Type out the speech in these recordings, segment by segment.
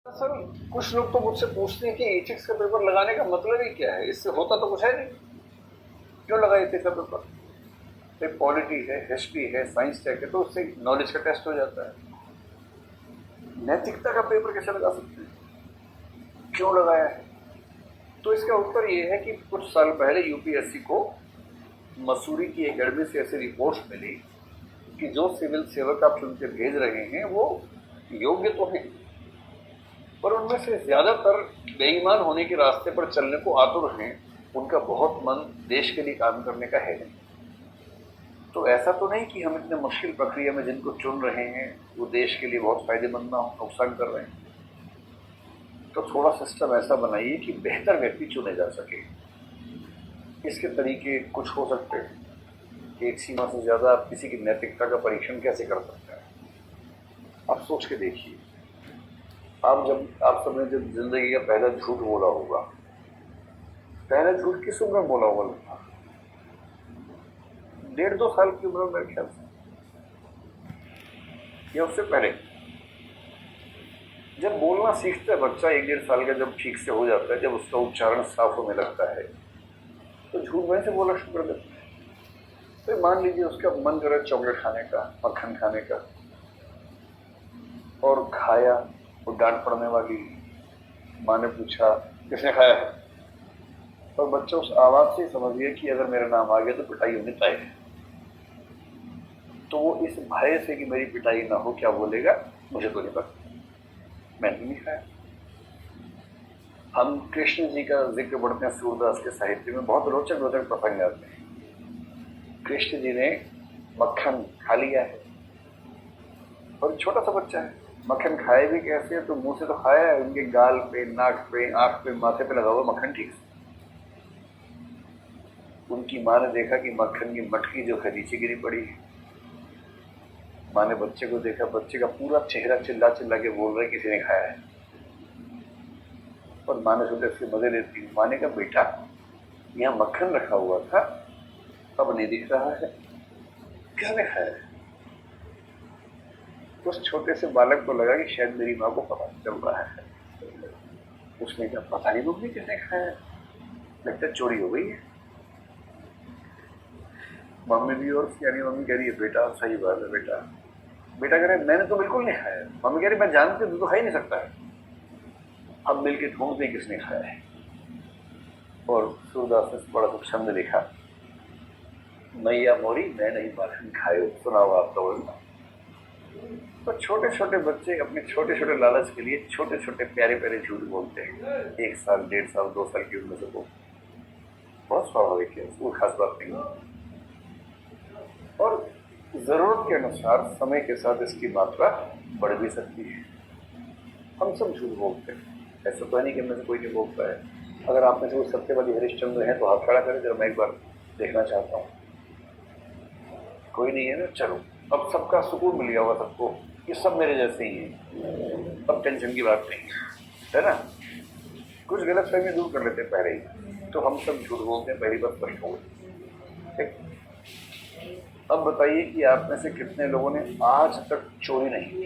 Sir कुछ लोग तो मुझसे पूछते हैं कि एथिक्स का पेपर लगाने का मतलब ही क्या है, इससे होता तो कुछ है नहीं, क्यों लगा एथिक्स का पेपर? पॉलिटी है, हिस्ट्री है, साइंस टेक है, तो उससे नॉलेज का टेस्ट हो जाता है। नैतिकता का पेपर कैसे लगा सकते हैं, क्यों लगाया है? तो इसका उत्तर ये है कि कुछ साल पहले यूपीएससी को मसूरी की एकेडमी से ऐसी रिपोर्ट्स मिली कि जो सिविल सेवक आप चुन के भेज रहे हैं वो योग्य तो हैं, पर उनमें से ज्यादातर बेईमान होने के रास्ते पर चलने को आतुर हैं। उनका बहुत मन देश के लिए काम करने का है नहीं। तो ऐसा तो नहीं कि हम इतने मुश्किल प्रक्रिया में जिनको चुन रहे हैं वो देश के लिए बहुत फायदेमंद ना हो, नुकसान कर रहे हैं। तो थोड़ा सिस्टम ऐसा बनाइए कि बेहतर व्यक्ति चुने जा सके। इसके तरीके कुछ हो सकते हैं कि एक सीमा से ज्यादा आप किसी की नैतिकता का परीक्षण कैसे कर सकते हैं। आप सोच के देखिए, आप सबने जब जिंदगी का पहला झूठ बोला होगा, पहला झूठ किस उम्र में बोला होगा? 1.5-2 साल की उम्र में मेरे ख्याल से, या उससे पहले। जब बोलना सीखता है बच्चा 1-1.5 साल का, जब ठीक से हो जाता है, जब उसका उच्चारण साफ होने लगता है, तो झूठ वहीं से बोलना शुरू कर देता है। तो मान लीजिए उसका मन करे चॉकलेट खाने का, मक्खन खाने का, और खाया, और डांट पड़ने वाली माँ ने पूछा किसने खाया है, और बच्चा उस आवाज से समझ गया कि अगर मेरा नाम आ गया तो पिटाई होनी तय है। तो वो इस भय से कि मेरी पिटाई ना हो क्या बोलेगा, मुझे तो नहीं पता, मैंने नहीं खाया। हम कृष्ण जी का जिक्र पढ़ते हैं सूरदास के साहित्य में, बहुत रोचक रोचक प्रसंग आते हैं। कृष्ण जी ने मक्खन खा लिया है और छोटा सा बच्चा है, मक्खन खाए भी कैसे, तो मुंह से तो खाया है, उनके गाल पे, नाक पे, आंख पे, माथे पे लगा हुआ मक्खन ठीक से। उनकी माँ ने देखा कि मक्खन की मटकी जो है नीचे गिरी पड़ी है। माँ ने बच्चे को देखा, बच्चे का पूरा चेहरा चिल्ला चिल्ला के बोल रहा है किसी ने खाया है। और माँ ने सोचा इसके मजे लेती हूँ। माँ ने कहा बेटा यहाँ मक्खन रखा हुआ था, अब नहीं दिख रहा है, किसने खाया है? उस छोटे से बालक को लगा कि शायद मेरी माँ को पता चल रहा है। उसने कहा पता नहीं मम्मी किसने खाया है, लगता है चोरी हो गई है। मम्मी भी, और यानी मम्मी कह रही है बेटा सही बात है बेटा। बेटा कह रहे मैंने तो बिल्कुल नहीं खाया। मम्मी कह रही मैं जानती हूँ तू तो खा ही नहीं सकता है। अब मिलके ढूंढते किसने खाया है। और सूरदास ने बड़ा सा छंद लिखा, मैया मोरी मैं नहीं मक्खन खायो, सुनाओ आप तो। तो छोटे छोटे बच्चे अपने छोटे छोटे लालच के लिए छोटे छोटे प्यारे प्यारे झूठ बोलते हैं। 1 साल, 1.5 साल, 2 साल की उम्र से वो बहुत स्वाभाविक है, वो खास बात नहीं। और जरूरत के अनुसार समय के साथ इसकी मात्रा बढ़ भी सकती है। हम सब झूठ बोलते हैं, ऐसा तो है नहीं कि इनमें से कोई नहीं बोलता है। अगर आप में से कोई सत्यवादी हरिश्चंद्र है तो हाथ खड़ा करें, जरा मैं एक बार देखना चाहता हूँ। कोई नहीं है ना, चलो अब सबका सुकून मिल गया होगा सबको, ये सब मेरे जैसे ही हैं, अब टेंशन की बात नहीं है ना। कुछ गलत फहमी दूर कर लेते हैं पहले ही। तो हम सब झूठ बोलते हैं, पहली बात स्पष्ट हो गई। ठीक, अब बताइए कि आप में से कितने लोगों ने आज तक चोरी नहीं की?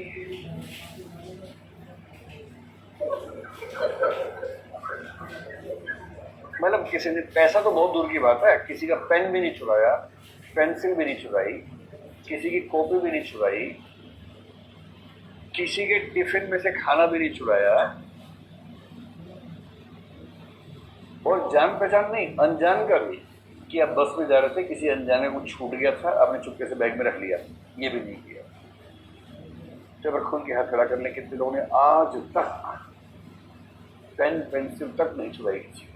मतलब किसी ने, पैसा तो बहुत दूर की बात है, किसी का पेन भी नहीं चुराया, पेंसिल भी नहीं चुराई, किसी की कॉपी भी नहीं चुराई, किसी के टिफिन में से खाना भी नहीं चुराया, और जान पहचान नहीं अनजान का भी, कि आप बस में जा रहे थे, किसी अनजाने को छूट गया था, आपने चुपके से बैग में रख लिया, ये भी नहीं किया। जब खुल के हाथ खड़ा करने, कितने लोगों ने आज तक पेन पेंसिल तक नहीं चुराई किसी की?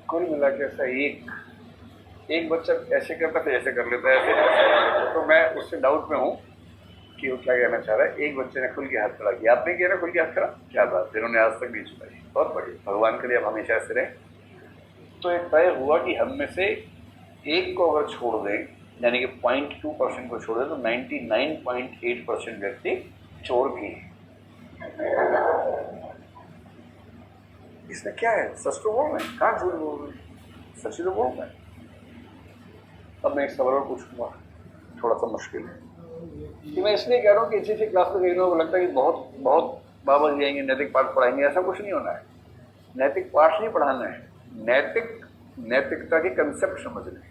कुल मिला के ऐसा एक बच्चा ऐसे करता था, ऐसे कर लेता है ऐसे। तो मैं उससे डाउट में हूँ कि वो क्या कहना चाह रहा है। एक बच्चे ने खुल के हाथ खड़ा किया, आपने किया ना खुल के हाथ खड़ा, क्या बात, जिन्होंने आज तक नहीं चुराई, बहुत बढ़िया, भगवान के लिए अब हमेशा ऐसे रहे। तो एक तय हुआ कि हम में से एक को अगर छोड़ दें, यानी कि 0.2% को छोड़ दें, तो 99.8% व्यक्ति चोर भी हैं। इसमें क्या है, सच तो बोल रहे हैं, कहाँ झूठ बोल रहे हैं, सच तो बोल रहे हैं। अब मैं एक सवाल और पूछूंगा, थोड़ा सा मुश्किल है कि मैं इसलिए कह रहा हूँ कि इसी क्लास में कई लोगों को लगता है कि बहुत बहुत बाबा जी आएंगे नैतिक पाठ पढ़ाएंगे, ऐसा कुछ नहीं होना है। नैतिक पाठ नहीं पढ़ाना है, नैतिकता के कंसेप्ट समझना है,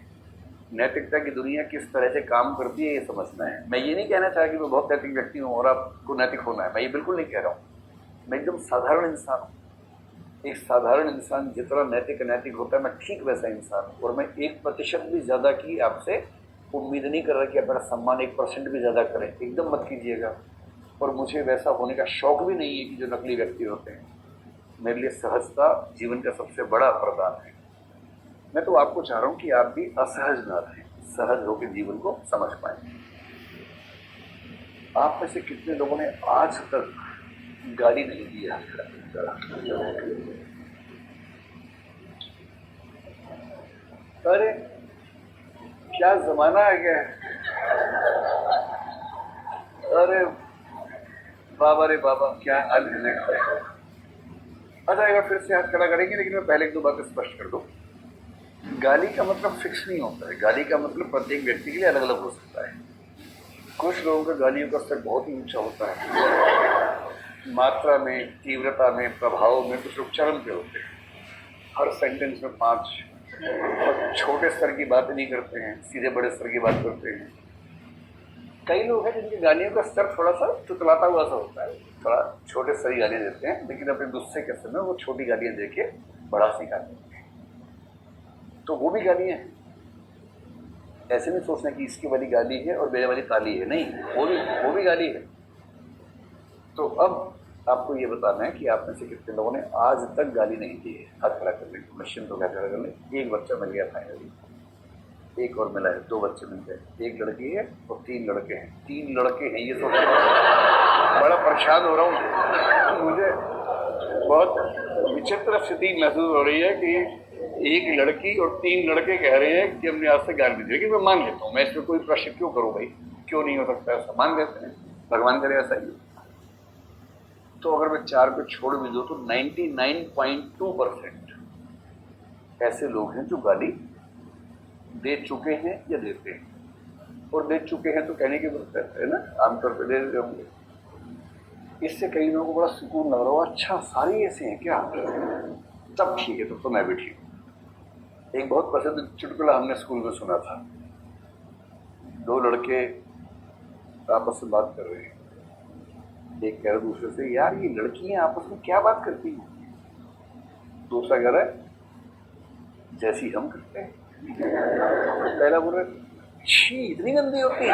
नैतिकता की दुनिया किस तरह से काम करती है ये समझना है। मैं ये नहीं कहना चाह कि मैं बहुत नैतिक व्यक्ति हूँ और आपको नैतिक होना है, मैं ये बिल्कुल नहीं कह रहा हूँ। मैं एकदम साधारण इंसान हूँ। एक साधारण इंसान जितना नैतिक अनैतिक होता है, मैं ठीक वैसा इंसान हूँ। और मैं 1% भी ज्यादा की आपसे उम्मीद नहीं कर रहा कि आप मेरा सम्मान 1% भी ज्यादा करें, एकदम मत कीजिएगा। और मुझे वैसा होने का शौक भी नहीं है कि जो नकली व्यक्ति होते हैं। मेरे लिए सहजता जीवन का सबसे बड़ा वरदान है। मैं तो आपको चाह रहा हूं कि आप भी असहज ना रहें, सहज होकर जीवन को समझ पाए। आप में से कितने लोगों ने आज तक गाली नहीं दी है? अरे क्या जमाना आ गया है। अरे बाबा रे बाबा, क्या अनकनेक्ट है। अच्छा, एक बार फिर से हाथ खड़ा करेंगे, लेकिन मैं पहले एक दो बातें स्पष्ट कर दूं। गाली का मतलब फिक्स नहीं होता है। गाली का मतलब प्रत्येक व्यक्ति के लिए अलग अलग हो सकता है। कुछ लोगों का गालियों का स्तर बहुत ही ऊंचा होता है, मात्रा में, तीव्रता में, प्रभाव में। कुछ लोग चरम पे होते हैं, हर सेंटेंस में 5। और छोटे स्तर की बातें नहीं करते हैं, सीधे बड़े स्तर की बात करते हैं। कई लोग हैं जिनकी गालियों का स्तर थोड़ा सा चुतलाता हुआ सा होता है, थोड़ा छोटे स्तर की गालियां देते हैं, लेकिन अपने गुस्से के समय वो छोटी गालियां देके बड़ा सिखा देते हैं। तो वो भी गालियां हैं। ऐसे नहीं सोचना कि इसकी वाली गाली है और मेरे वाली ताली है, नहीं, वो भी गाली है। तो अब आपको ये बताना है कि आप में से कितने लोगों ने आज तक गाली नहीं दी है। हाथ खड़ा कर लें, मशीन तो खड़ा कर लें। एक बच्चा मिल गया फाइनली, एक और मिला है, 2 बच्चे मिल गए। एक लड़की है और 3 लड़के हैं। 3 लड़के हैं, ये सोच बड़ा परेशान हो रहा हूँ। मुझे बहुत विचित्र स्थिति महसूस हो रही है कि एक लड़की और 3 लड़के कह रहे हैं कि हमने आज से गाली दी। लेकिन मैं मान लेता हूँ, मैं इसमें कोई प्रश्न क्यों करूँ भाई, क्यों नहीं हो सकता ऐसा, मान लेते हैं, भगवान करे ऐसा ही। तो अगर मैं 4 को छोड़ भी दूं तो 99.2% ऐसे लोग हैं जो गाली दे चुके हैं या देते हैं। और दे चुके हैं तो कहने की जरूरत है ना, आमतौर पर दे देते होंगे। इससे कई लोगों को बड़ा सुकून लग रहा हो, अच्छा सारे ऐसे हैं क्या, तब ठीक है, तो मैं भी ठीक हूं। एक बहुत प्रसिद्ध चुटकुला हमने स्कूल में सुना था। 2 लड़के आपस में बात कर रहे हैं। एक कह रहा दूसरे से, यार ये लड़कियां आपस में क्या बात करती हैं? दूसरा कह रहा है, जैसी हम करते हैं। पहला बोल रहा, छी इतनी गंदी होती है।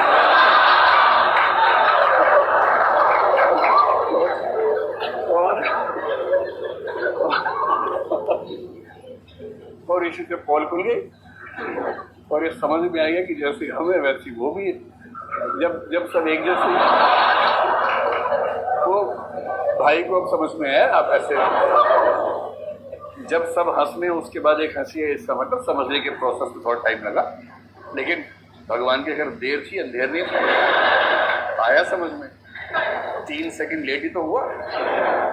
और इसी से पॉल खुल गई और ये समझ में आ गया कि जैसे हमें वैसी वो भी है। जब सब एक जैसे, वो भाई को अब समझ में आया। आप ऐसे जब सब हंसने उसके बाद एक हंसी है, इसका मतलब समझने के प्रोसेस में थोड़ा टाइम लगा, लेकिन भगवान के घर देर थी अंधेर नहीं था, आया समझ में। 3 सेकंड लेट ही तो हुआ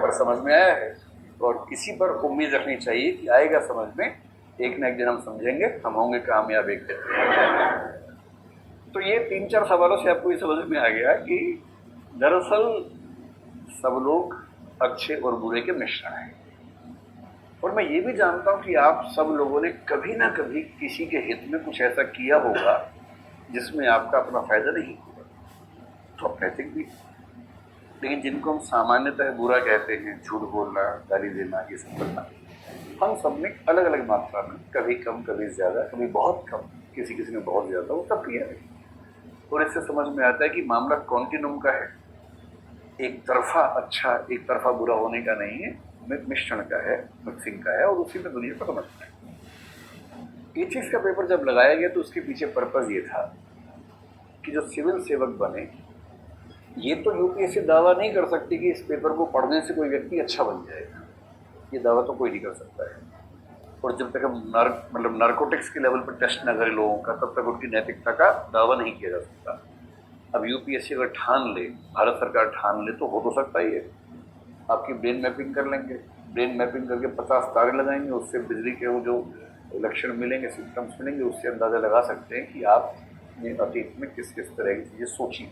पर समझ में आया है। और इसी पर उम्मीद रखनी चाहिए कि आएगा समझ में, एक न एक दिन हम समझेंगे, हम होंगे कामयाब एक दिन। तो ये 3-4 सवालों से आपको ये समझ में आ गया कि दरअसल सब लोग अच्छे और बुरे के मिश्रण हैं। और मैं ये भी जानता हूं कि आप सब लोगों ने कभी ना कभी किसी के हित में कुछ ऐसा किया होगा जिसमें आपका अपना फायदा नहीं होगा, तो आप नैतिक भी। लेकिन जिनको हम सामान्यतः बुरा कहते हैं, झूठ बोलना, गाली देना, ये सब करना, हम सब ने अलग अलग मात्रा में, कभी कम कभी ज्यादा, कभी बहुत कम, किसी किसी ने बहुत ज्यादा, वो सब किया है। और इससे समझ में आता है कि मामला कॉन्टिन्यूम का है, एक तरफा अच्छा एक तरफा बुरा होने का नहीं है, मिश्रण का है, मिक्सिंग का है। और उसी में दुनिया को समझना है। एथिक्स का पेपर जब लगाया गया तो उसके पीछे पर्पज ये था कि जो सिविल सेवक बने, ये तो यूपीएससी दावा नहीं कर सकती कि इस पेपर को पढ़ने से कोई व्यक्ति अच्छा बन जाएगा, ये दावा तो कोई नहीं कर सकता है। और जब तक हम नार्कोटिक्स के लेवल पर टेस्ट न करें लोगों का, तब तक उनकी नैतिकता का दावा नहीं किया जा सकता। अब यूपीएससी अगर ठान ले, भारत सरकार ठान ले, तो हो तो सकता ही है। आपकी ब्रेन मैपिंग कर लेंगे, ब्रेन मैपिंग करके 50 तारे लगाएंगे, उससे बिजली के वो जो लक्षण मिलेंगे, सिम्टम्स मिलेंगे, उससे अंदाजा लगा सकते हैं कि आपने अतीत में किस किस तरह की चीजें सोची।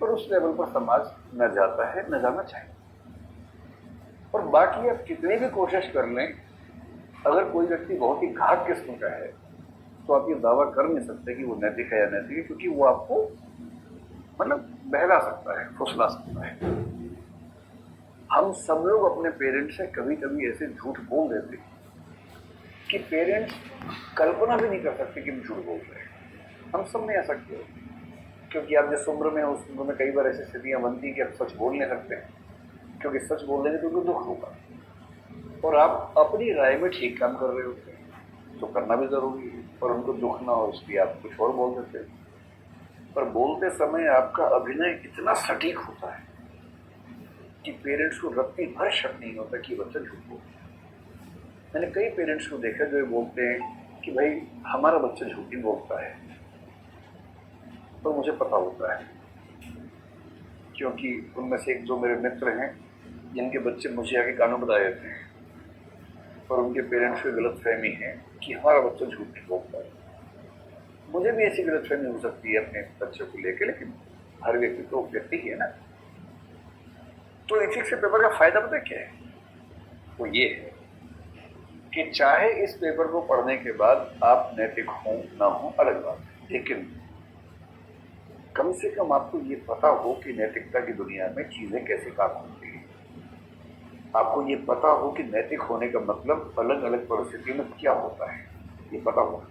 पर उस लेवल पर समाज न जाता है, न जाना चाहिए। और बाकी आप कितनी भी कोशिश कर लें, अगर कोई व्यक्ति बहुत ही घात किस्म का है तो आप ये दावा कर नहीं सकते कि वो नैतिक है या नैतिक है, क्योंकि वो आपको मतलब बहला सकता है, फुसला सकता है। हम सब लोग अपने पेरेंट्स से कभी कभी ऐसे झूठ बोल देते हैं कि पेरेंट्स कल्पना भी नहीं कर सकते कि हम झूठ बोल रहे हैं। हम सब में ऐसा क्यों? क्योंकि आप जिस उम्र में, उस उम्र में कई बार ऐसी स्थितियां बनती हैं कि आप सच बोल नहीं सकते, क्योंकि सच बोल देंगे तो उनको दुख होगा। और आप अपनी राय में ठीक काम कर रहे होते हैं, तो करना भी जरूरी है, और उनको दुख ना हो इसलिए आप कुछ और बोल देते हैं। पर बोलते समय आपका अभिनय इतना सटीक होता है कि पेरेंट्स को रत्ती भर शक नहीं होता कि बच्चा झूठ बोल। मैंने कई पेरेंट्स को देखा जो बोलते हैं कि भाई हमारा बच्चा झूठ ही बोलता है, तो मुझे पता होता है, क्योंकि उनमें से एक दो मेरे मित्र हैं जिनके बच्चे मुझे आके कानों बता देते हैं और उनके पेरेंट्स को गलतफहमी है कि हमारा बच्चा झूठ नहीं बोलता है। मुझे भी ऐसी गलतफहमी हो सकती है अपने बच्चे को लेकर, लेकिन हर व्यक्ति तो व्यक्ति ही है ना। तो एथिक्स के पेपर का फायदा पता क्या है? वो ये है कि चाहे इस पेपर को पढ़ने के बाद आप नैतिक हो ना हो अलग बात है, लेकिन कम से कम आपको ये पता हो कि नैतिकता की दुनिया में चीजें कैसे काम होती है। आपको ये पता हो कि नैतिक होने का मतलब अलग अलग परिस्थितियों में क्या होता है, ये पता हो।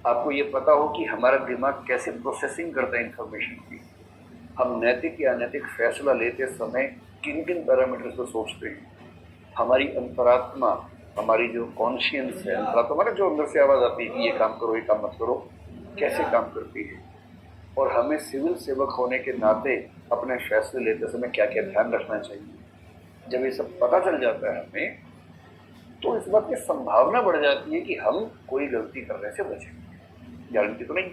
आपको ये पता हो कि हमारा दिमाग कैसे प्रोसेसिंग करता है इंफॉर्मेशन की। हम नैतिक या अनैतिक फैसला लेते समय किन किन पैरामीटर्स पर सोचते हैं। हमारी अंतरात्मा, हमारी जो कॉन्शियंस है, अंतरात्मा मतलब जो अंदर से आवाज आती है कि ये काम करो, ये काम मत करो, कैसे काम करती है। और हमें सिविल सेवक होने के नाते अपने फैसले लेते समय क्या क्या ध्यान रखना चाहिए। जब ये सब पता चल जाता है हमें, तो इस बात की संभावना बढ़ जाती है कि हम कोई गलती करने से बचेंगे। गारंटी तो नहीं,